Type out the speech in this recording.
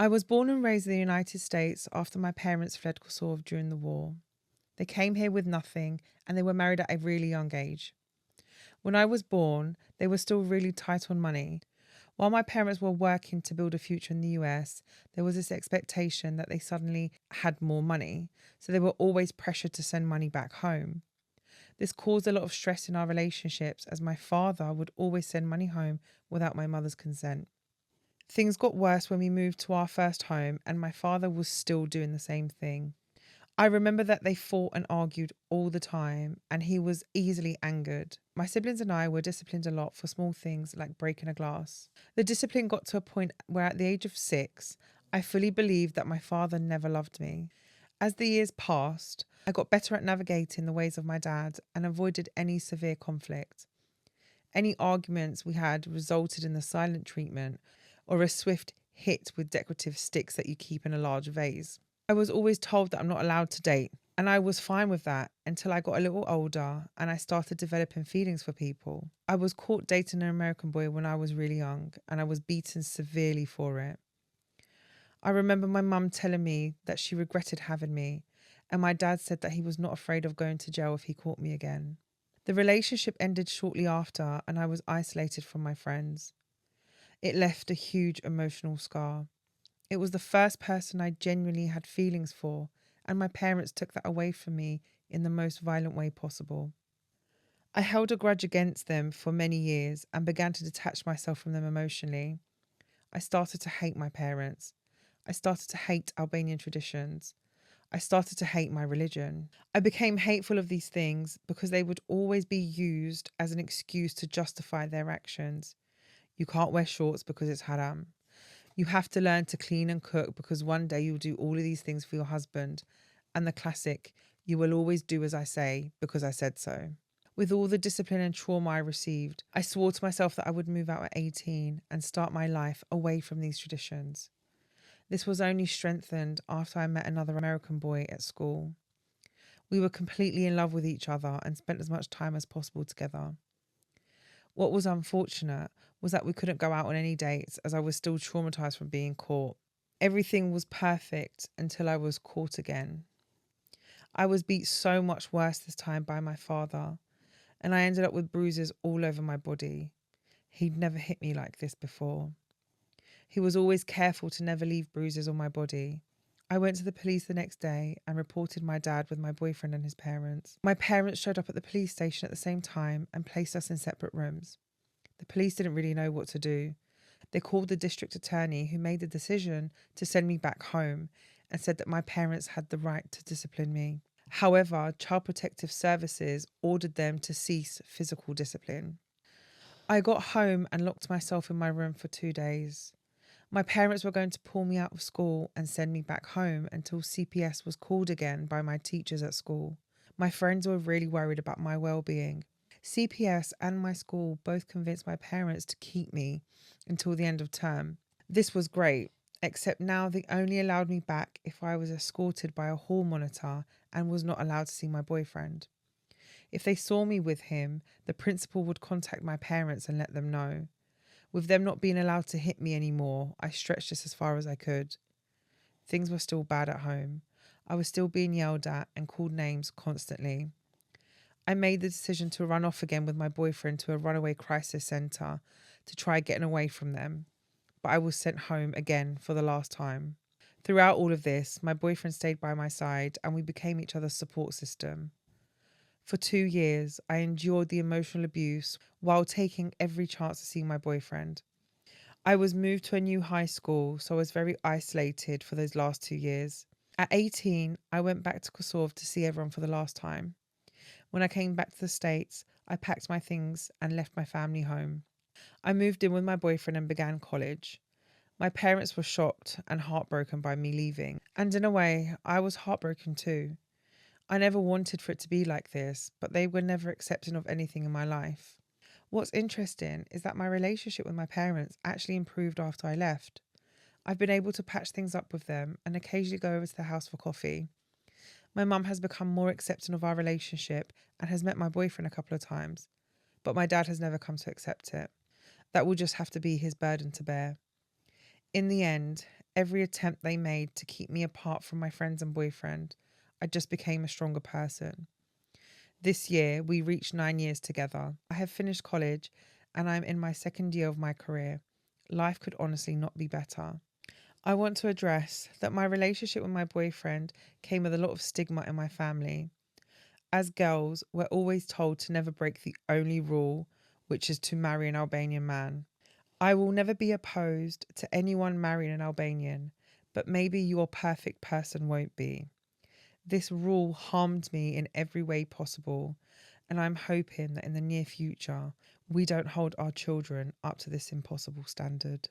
I was born and raised in the United States after my parents fled Kosovo during the war. They came here with nothing and they were married at a really young age. When I was born, they were still really tight on money. While my parents were working to build a future in the US, there was this expectation that they suddenly had more money, so they were always pressured to send money back home. This caused a lot of stress in our relationships as my father would always send money home without my mother's consent. Things got worse when we moved to our first home and my father was still doing the same thing. I remember that they fought and argued all the time and he was easily angered. My siblings and I were disciplined a lot for small things like breaking a glass. The discipline got to a point where at the age of 6, I fully believed that my father never loved me. As the years passed, I got better at navigating the ways of my dad and avoided any severe conflict. Any arguments we had resulted in the silent treatment or a swift hit with decorative sticks that you keep in a large vase. I was always told that I'm not allowed to date, and I was fine with that until I got a little older and I started developing feelings for people. I was caught dating an American boy when I was really young, and I was beaten severely for it. I remember my mum telling me that she regretted having me, and my dad said that he was not afraid of going to jail if he caught me again. The relationship ended shortly after, and I was isolated from my friends. It left a huge emotional scar. It was the first person I genuinely had feelings for, and my parents took that away from me in the most violent way possible. I held a grudge against them for many years and began to detach myself from them emotionally. I started to hate my parents. I started to hate Albanian traditions. I started to hate my religion. I became hateful of these things because they would always be used as an excuse to justify their actions. You can't wear shorts because it's haram. You have to learn to clean and cook because one day you'll do all of these things for your husband. And the classic, you will always do as I say because I said so. With all the discipline and trauma I received, I swore to myself that I would move out at 18 and start my life away from these traditions. This was only strengthened after I met another American boy at school. We were completely in love with each other and spent as much time as possible together. What was unfortunate was that we couldn't go out on any dates as I was still traumatized from being caught. Everything was perfect until I was caught again. I was beat so much worse this time by my father, and I ended up with bruises all over my body. He'd never hit me like this before. He was always careful to never leave bruises on my body. I went to the police the next day and reported my dad with my boyfriend and his parents. My parents showed up at the police station at the same time and placed us in separate rooms. The police didn't really know what to do. They called the district attorney, who made the decision to send me back home and said that my parents had the right to discipline me. However, Child Protective Services ordered them to cease physical discipline. I got home and locked myself in my room for 2 days. My parents were going to pull me out of school and send me back home until CPS was called again by my teachers at school. My friends were really worried about my well-being. CPS and my school both convinced my parents to keep me until the end of term. This was great, except now they only allowed me back if I was escorted by a hall monitor and was not allowed to see my boyfriend. If they saw me with him, the principal would contact my parents and let them know. With them not being allowed to hit me anymore, I stretched this as far as I could. Things were still bad at home. I was still being yelled at and called names constantly. I made the decision to run off again with my boyfriend to a runaway crisis centre to try getting away from them, but I was sent home again for the last time. Throughout all of this, my boyfriend stayed by my side and we became each other's support system. For 2 years, I endured the emotional abuse while taking every chance to see my boyfriend. I was moved to a new high school, so I was very isolated for those last 2 years. At 18, I went back to Kosovo to see everyone for the last time. When I came back to the States, I packed my things and left my family home. I moved in with my boyfriend and began college. My parents were shocked and heartbroken by me leaving, and in a way, I was heartbroken too. I never wanted for it to be like this, but they were never accepting of anything in my life. What's interesting is that my relationship with my parents actually improved after I left. I've been able to patch things up with them and occasionally go over to their house for coffee. My mum has become more accepting of our relationship and has met my boyfriend a couple of times, but my dad has never come to accept it. That will just have to be his burden to bear. In the end, Every attempt they made to keep me apart from my friends and boyfriend, I just became a stronger person. This year, we reached 9 years together. I have finished college and I'm in my second year of my career. Life could honestly not be better. I want to address that my relationship with my boyfriend came with a lot of stigma in my family. As girls, we're always told to never break the only rule, which is to marry an Albanian man. I will never be opposed to anyone marrying an Albanian, but maybe your perfect person won't be. This rule harmed me in every way possible, and I'm hoping that in the near future, we don't hold our children up to this impossible standard.